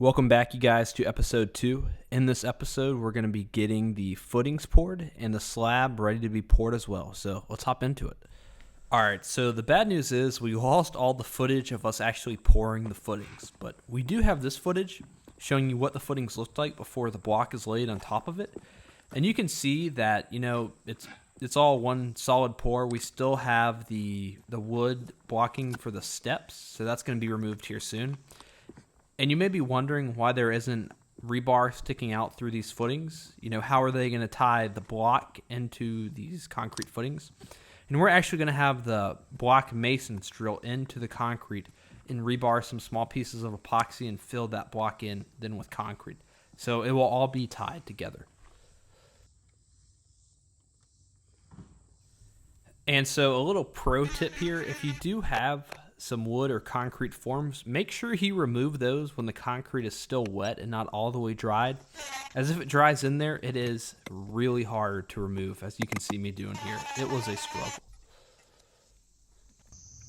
Welcome back, you guys, to episode 2. In this episode, we're going to be getting the footings poured and the slab ready to be poured as well. So let's hop into it. Alright, so the bad news is we lost all the footage of us actually pouring the footings. But we do have this footage showing you what the footings looked like before the block is laid on top of it. And you can see that, it's all one solid pour. We still have the wood blocking for the steps, so that's going to be removed here soon. And you may be wondering why there isn't rebar sticking out through these footings. How are they going to tie the block into these concrete footings? And we're actually going to have the block masons drill into the concrete and rebar some small pieces of epoxy and fill that block in then with concrete. So it will all be tied together. And so a little pro tip here, if you do have some wood or concrete forms, make sure you remove those when the concrete is still wet and not all the way dried. As if it dries in there, it is really hard to remove, as you can see me doing here. It was a struggle.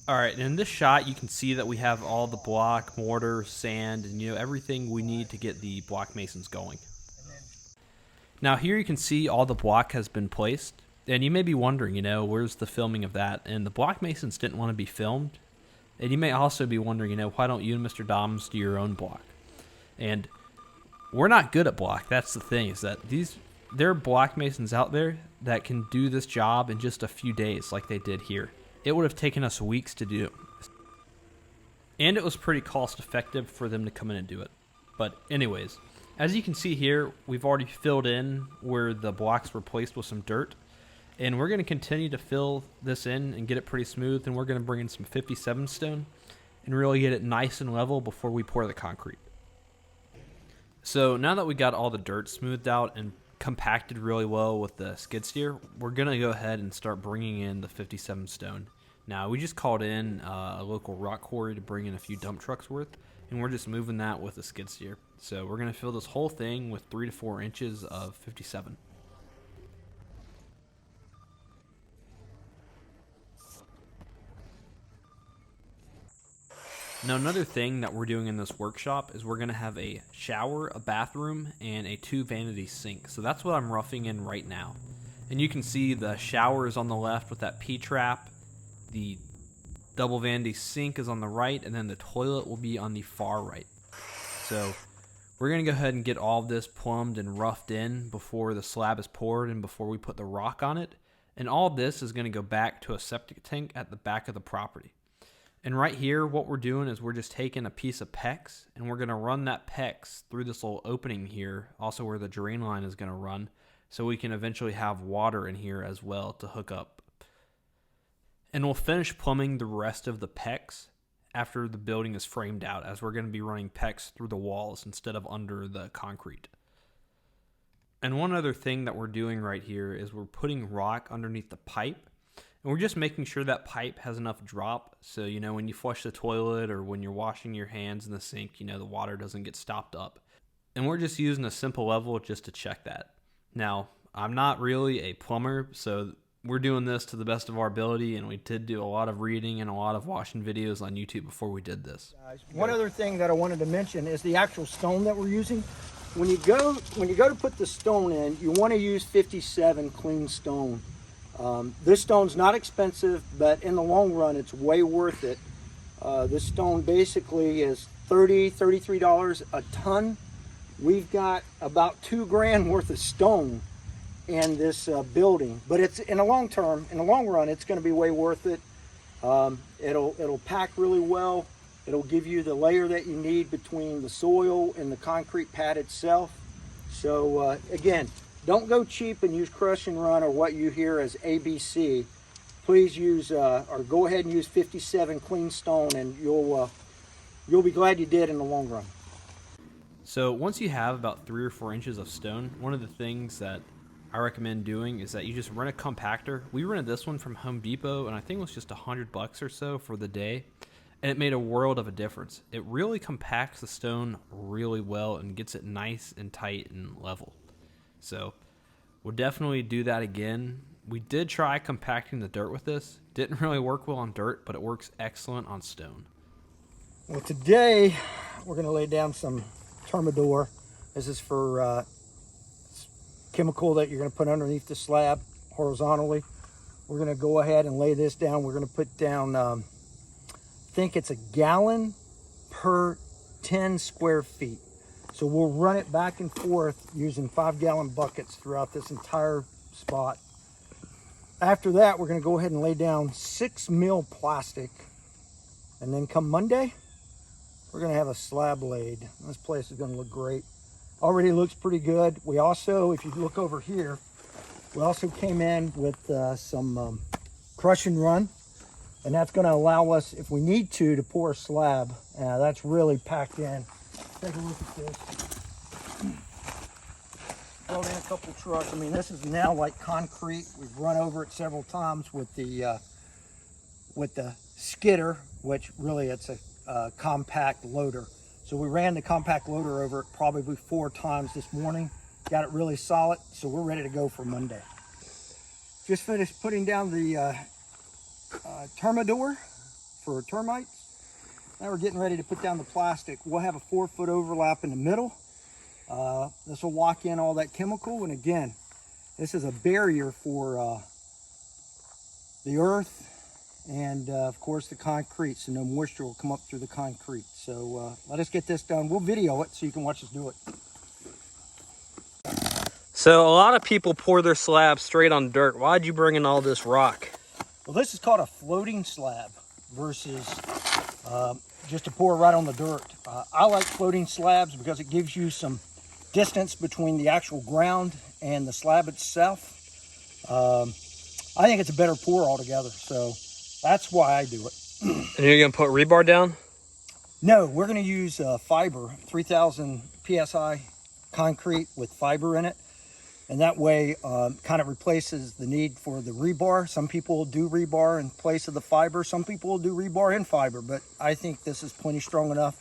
Alright, in this shot you can see that we have all the block, mortar, sand, and everything we need to get the block masons going. Now here you can see all the block has been placed, and you may be wondering, where's the filming of that? And the block masons didn't want to be filmed. And you may also be wondering, why don't you and Mr. Doms do your own block? And we're not good at block. That's the thing, is that there are block masons out there that can do this job in just a few days like they did here. It would have taken us weeks to do. And it was pretty cost effective for them to come in and do it. But anyways, as you can see here, we've already filled in where the blocks were placed with some dirt. And we're going to continue to fill this in and get it pretty smooth. And we're going to bring in some 57 stone and really get it nice and level before we pour the concrete. So now that we got all the dirt smoothed out and compacted really well with the skid steer, we're going to go ahead and start bringing in the 57 stone. Now, we just called in a local rock quarry to bring in a few dump trucks worth. And we're just moving that with a skid steer. So we're going to fill this whole thing with 3 to 4 inches of 57. Now, another thing that we're doing in this workshop is we're going to have a shower, a bathroom, and a 2 vanity sink. So that's what I'm roughing in right now. And you can see the shower is on the left with that P-trap. The double vanity sink is on the right, and then the toilet will be on the far right. So we're going to go ahead and get all of this plumbed and roughed in before the slab is poured and before we put the rock on it. And all of this is going to go back to a septic tank at the back of the property. And right here, what we're doing is we're just taking a piece of PEX, and we're going to run that PEX through this little opening here, also where the drain line is going to run, so we can eventually have water in here as well to hook up. And we'll finish plumbing the rest of the PEX after the building is framed out, as we're going to be running PEX through the walls instead of under the concrete. And one other thing that we're doing right here is we're putting rock underneath the pipe. And we're just making sure that pipe has enough drop so, when you flush the toilet or when you're washing your hands in the sink, the water doesn't get stopped up. And we're just using a simple level just to check that. Now, I'm not really a plumber, so we're doing this to the best of our ability, and we did do a lot of reading and a lot of watching videos on YouTube before we did this. One other thing that I wanted to mention is the actual stone that we're using. When you go to put the stone in, you want to use 57 clean stone. This stone's not expensive, but in the long run, it's way worth it. This stone basically is $33 a ton. We've got about $2,000 worth of stone in this building, but it's in the long run, it's going to be way worth it. It'll pack really well. It'll give you the layer that you need between the soil and the concrete pad itself. So again, don't go cheap and use crush and run or what you hear as ABC. Please use or go ahead and use 57 clean stone, and you'll be glad you did in the long run. So once you have about 3 or 4 inches of stone, one of the things that I recommend doing is that you just rent a compactor. We rented this one from Home Depot, and I think it was just $100 or so for the day, and it made a world of a difference. It really compacts the stone really well and gets it nice and tight and level. So we'll definitely do that again. We did try compacting the dirt with this. Didn't really work well on dirt, but it works excellent on stone. Well, today we're going to lay down some Termidor. This is for chemical that you're going to put underneath the slab horizontally. We're going to go ahead and lay this down. We're going to put down, I think it's a gallon per 10 square feet. So we'll run it back and forth using 5-gallon buckets throughout this entire spot. After that, we're going to go ahead and lay down 6 mil plastic. And then come Monday, we're going to have a slab laid. This place is going to look great. Already looks pretty good. We also, if you look over here, we also came in with some crush and run. And that's going to allow us, if we need to pour a slab. That's really packed in. Take a look at this. Brought in a couple trucks. I mean, this is now like concrete. We've run over it several times with the skidder, which really it's a compact loader. So we ran the compact loader over it probably 4 times this morning. Got it really solid, so we're ready to go for Monday. Just finished putting down the Termidor for termites. Now we're getting ready to put down the plastic. We'll have a 4-foot overlap in the middle. This will lock in all that chemical, and again, this is a barrier for the earth and of course the concrete, so no moisture will come up through the concrete. So let us get this done. We'll video it so you can watch us do it. So a lot of people pour their slabs straight on dirt. Why'd you bring in all this rock? Well, this is called a floating slab versus just to pour right on the dirt. I like floating slabs because it gives you some distance between the actual ground and the slab itself. I think it's a better pour altogether, so that's why I do it. And you're gonna put rebar down? No, we're gonna use fiber, 3,000 PSI concrete with fiber in it. And that way kind of replaces the need for the rebar. Some people will do rebar in place of the fiber. Some people will do rebar and fiber, but I think this is plenty strong enough.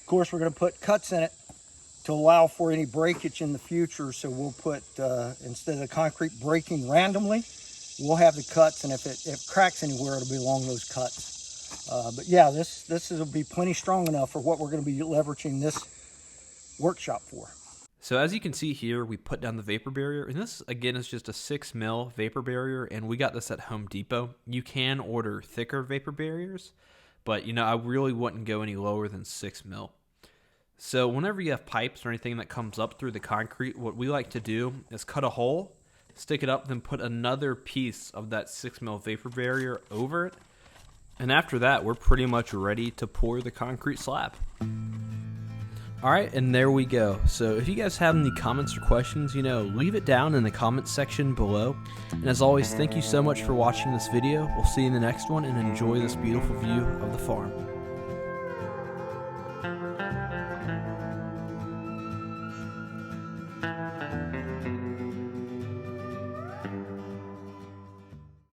Of course, we're gonna put cuts in it to allow for any breakage in the future. So we'll put, instead of the concrete breaking randomly, we'll have the cuts, and if it cracks anywhere, it'll be along those cuts. But yeah, this will be plenty strong enough for what we're gonna be leveraging this workshop for. So as you can see here, we put down the vapor barrier, and this again is just a 6 mil vapor barrier, and we got this at Home Depot. You can order thicker vapor barriers, but I really wouldn't go any lower than 6 mil. So whenever you have pipes or anything that comes up through the concrete, what we like to do is cut a hole, stick it up, then put another piece of that 6 mil vapor barrier over it. And after that, we're pretty much ready to pour the concrete slab. Alright, and there we go. So if you guys have any comments or questions, leave it down in the comments section below. And as always, thank you so much for watching this video. We'll see you in the next one, and enjoy this beautiful view of the farm.